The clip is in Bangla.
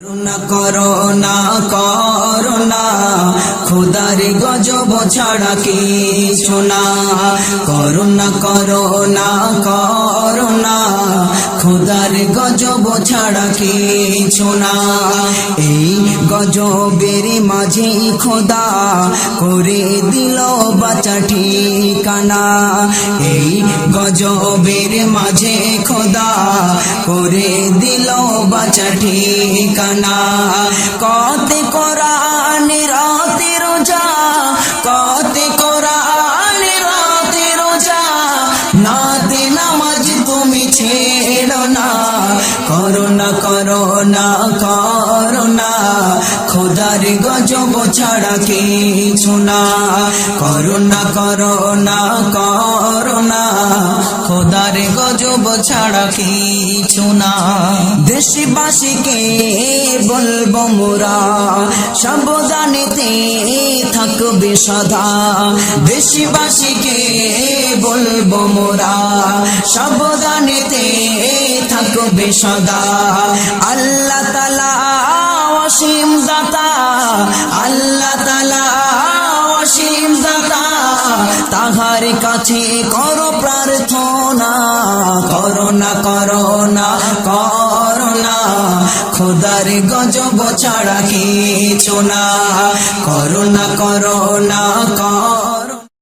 করুণা করোনা করোনা খোদার গজব ছাড়া কিছু না। করুণা করোনা করোনা খোদার গজব ছাড়া কিছু না। এই গজবের মাঝে খোদা করে দিল বাঁচা ঠিকানা। এই গজবের মাঝে খোদা করে দিল বাঁচা ঠিকানা। কত কোরআন রাতে রোজা, কত কোরআন রাতে রোজা, নাতে নামাজ তুমি ছেড়ো না। করোনা করোনা করোনা খোদার গজব ছাড়া কিছু না। করোনা করোনা করোনা খোদার গজব ছাড়া কিছু না। দেশবাসীকে বলবো মোরা সাবধানেতে থাকবে সদা। দেশবাসীকে বলবো মোরা সাবধানেতে থাকবে সদা। আল্লাহ তাআলা অসীম দাতা, আল্লাহ তাআলা অসীম দাতা, তাহার কাছে করো প্রার্থনা। করোনা করোনা করোনা খোদার গজব ছাড়া কিছু না। Corona corona